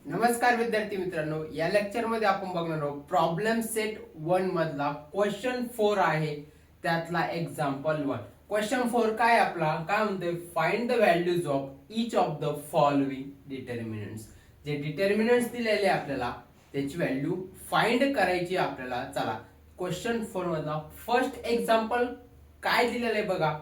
नमस्कार विद्यार्थी मित्रांनो, या लेक्चर मध्ये आपण बघणार आहोत प्रॉब्लेम सेट 1 मधला क्वेश्चन 4 आहे, त्यातला एक्झाम्पल 1. क्वेश्चन 4 काय आपला काय म्हणतोय, find the values of each of the following determinants. जे डिटर्मिनंट्स दिलेले आपल्याला त्याची व्हॅल्यू फाइंड करायची आपल्याला. चला क्वेश्चन 4 मधला फर्स्ट एक्झाम्पल काय दिलेलं आहे बघा.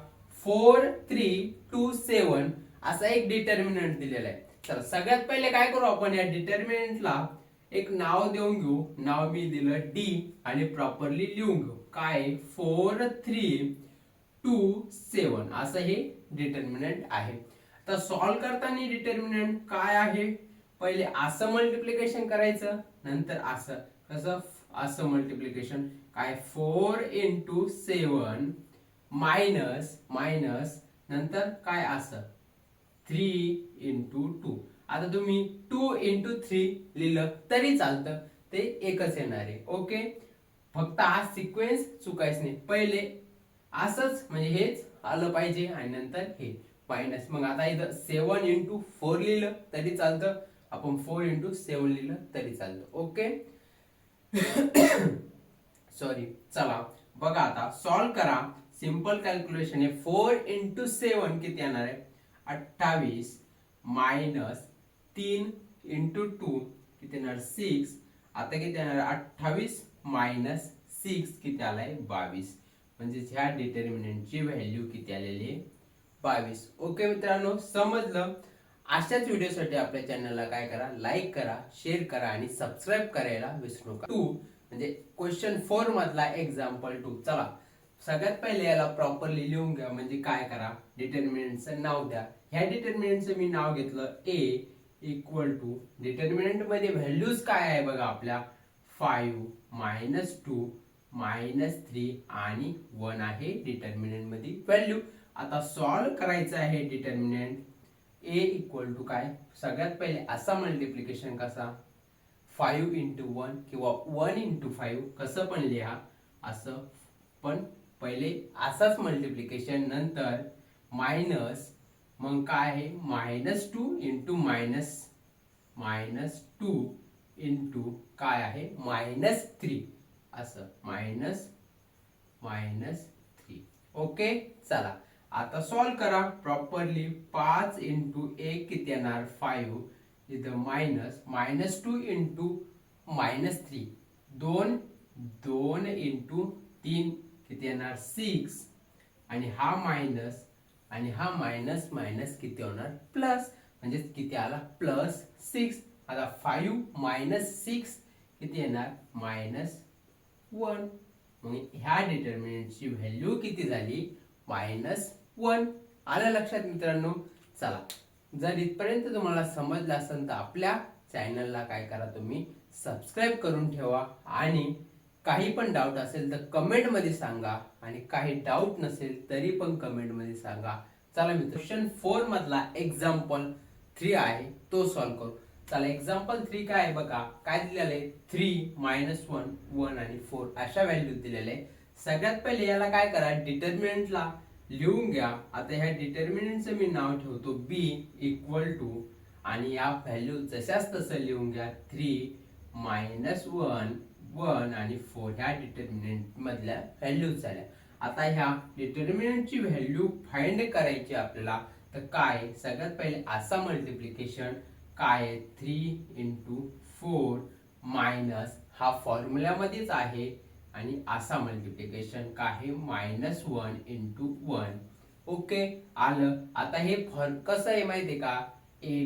4 3 2 7 असा एक डिटर्मिनंट दिलेला आहे. तर सगळ्यात पहिले काय करू, आपण या डिटर्मिनंटला एक नाव देऊन घेऊ. नाव मी दिलं डी आणि प्रॉपरली लिहून घेऊ. काय 4 3 2 7 असं हे डिटर्मिनंट आहे. तर सॉल्व्ह करताना डिटर्मिनंट काय आहे, पहिले असं मल्टिप्लिकेशन करायचं, नंतर असं. कसं असं मल्टिप्लिकेशन, काय 4 into 7 मायनस मायनस नंतर काय असं 3 into 2. आता तुम्ही 2 into 3 लिहिलं तरी चालतं, ते एकच येणार आहे. ओके, फक्त हा सिक्वेन्स चुकायच नाही. पहिले असंच म्हणजे हेच आलं पाहिजे आणि नंतर हे मायनस. मग आता इथं 7 into 4 लिहिलं तरी चालतं, आपण 4 into 7 लिहिलं तरी चालतं. Okay sorry. चला बघा, आता सॉल्व करा. सिंपल कॅल्क्युलेशन आहे. 4 into 7 किती येणार आहे, 28 मायनस 3 into 2 किती येणार 6. आता किती येणार 28 मायनस 6 किती आलाय 22. म्हणजे ह्या डिटर्मिनंटची व्हॅल्यू किती आलेली आहे 22. ओके मित्रांनो, समजलं. अशाच व्हिडिओसाठी आपल्या चॅनलला काय करा, लाईक करा, शेअर करा आणि सबस्क्राईब करायला विसरू नका. 2 म्हणजे क्वेश्चन 4 मधला एक्झाम्पल 2. चला सगळ्यात पहिले याला प्रॉपरली लिहून घ्या. म्हणजे काय करा, डिटर्मिनंटचं नाव द्या. ह्या डिटर्मिनंटचं मी नाव घेतलं ए इक्वल टू, डिटर्मिनंट मध्ये व्हॅल्यूज काय आहे बघा आपल्या 5 मायनस 2 मायनस 3 आणि 1 आहे डिटर्मिनंट मध्ये व्हॅल्यू. आता सॉल्व करायचं आहे डिटर्मिनंट. ए इक्वल टू काय, सगळ्यात पहिले असा मल्टिप्लिकेशन कसा 5 into 1 किंवा 1 into 5 कसं पण लिहा असं. पण पहिले असाच मल्टिप्लिकेशन, नंतर मायनस, मग काय आहे मायनस 2 into मायनस 2 into काय आहे मायनस 3 असं मायनस 3. ओके चला आता सॉल्व करा प्रॉपरली. 5 into 1 किती येणार 5, इथं मायनस 2 into मायनस 3, 2 into 3 किती येणार 6 आणि हा मायनस आणि हा मायनस मायनस किती होणार प्लस, म्हणजे किती आला प्लस 6. आता 5 मायनस 6 किती येणार मायनस 1. मग ह्या डिटर्मिनंटची व्हॅल्यू किती झाली मायनस 1. आलं लक्षात मित्रांनो. चला जर इथपर्यंत तुम्हाला समजलं असेल तर आपल्या चॅनलला काय करा, तुम्ही सबस्क्राईब करून ठेवा. आणि काही पण डाऊट असेल तर कमेंट मध्ये सांगा, आणि काही डाऊट नसेल तरी पण कमेंट मध्ये सांगा. चला मी क्वेश्चन 4 मधला एक्झाम्पल 3 आहे तो सॉल्व करू. चला एक्झाम्पल 3 काय आहे बघा. काय दिलेलं आहे 3 मायनस 1 1 आणि 4 अशा व्हॅल्यू दिलेल्या आहे. सगळ्यात पहिले याला काय करा, डिटर्मिनंटला लिहून घ्या. आता ह्या डिटर्मिनंटचं मी नाव ठेवतो बी इक्वल टू, आणि या व्हॅल्यू जशाच तसं लिहून घ्या. 3 मायनस 1 1 आणि 4 ह्या डिटर्मिनंट मधल्या व्हॅल्यू झाल्या. आता ह्या डिटर्मिनंटची व्हॅल्यू फाइंड करायची आपल्याला. तर काय सगळ्यात पहिले असा मल्टिप्लिकेशन काय 3 into 4 मायनस हा फॉर्म्युल्यामध्येच आहे, आणि असा मल्टिप्लिकेशन काय आहे मायनस 1 into 1. ओके आलं. आता हे कसं आहे माहिती आहे का, A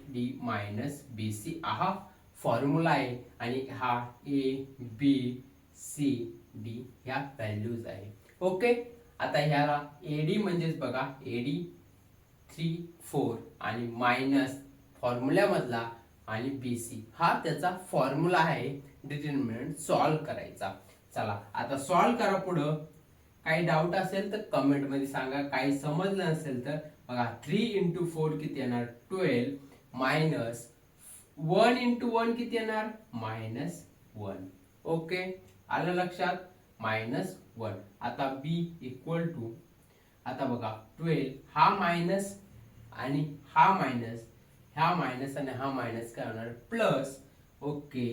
D minus B C हा फॉर्म्युला आहे, आणि हा ए बी सी डी ह्या व्हॅल्यूज आहे. ओके आता ह्याला एडी म्हणजेच बघा एडी 3 4 आणि मायनस फॉर्म्युला मधला, आणि बीसी हा त्याचा फॉर्म्युला आहे डिटर्मिनंट सॉल्व करायचा. चला आता सॉल्व करा. पुढं काही डाऊट असेल तर कमेंट मध्ये सांगा, काही समजलं नसेल तर बघा. 3 into 4 किती येणार 12 मायनस 1 into 1 किती येणार मायनस 1. ओके आलं लक्षात मायनस 1. आता बी इक्वल टू, आता बघा 12 हा मायनस आणि हा मायनस ह्या मायनस आणि हा मायनस काय होणार प्लस. ओके,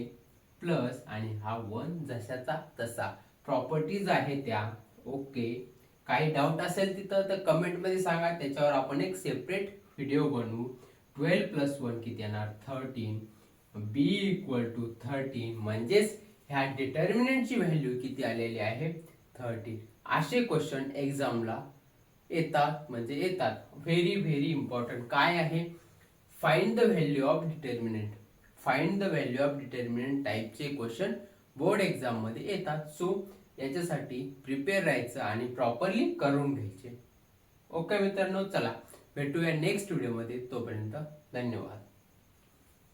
प्लस आणि हा 1 जशाचा तसा. प्रॉपर्टीज आहे त्या. ओके, काही डाऊट असेल तिथं तर कमेंट मध्ये सांगा, त्याच्यावर आपण एक सेपरेट व्हिडिओ बनवू. 12 प्लस 1 किती येणार 13. बी इक्वल टू 13 म्हणजेच ह्या डिटर्मिनंटची व्हॅल्यू किती आलेली आहे 13. असे क्वेश्चन एक्झामला येतात, म्हणजे येतात. व्हेरी व्हेरी इम्पॉर्टंट काय आहे, find the value of determinant. Find the value of determinant टाईपचे क्वेश्चन बोर्ड एक्झाम मध्ये येतात. सो याच्यासाठी प्रिपेअर राहायचं आणि प्रॉपरली करून घ्यायचे. ओके मित्रांनो, चला भेटूया नेक्स्ट व्हिडिओमध्ये. तोपर्यंत धन्यवाद.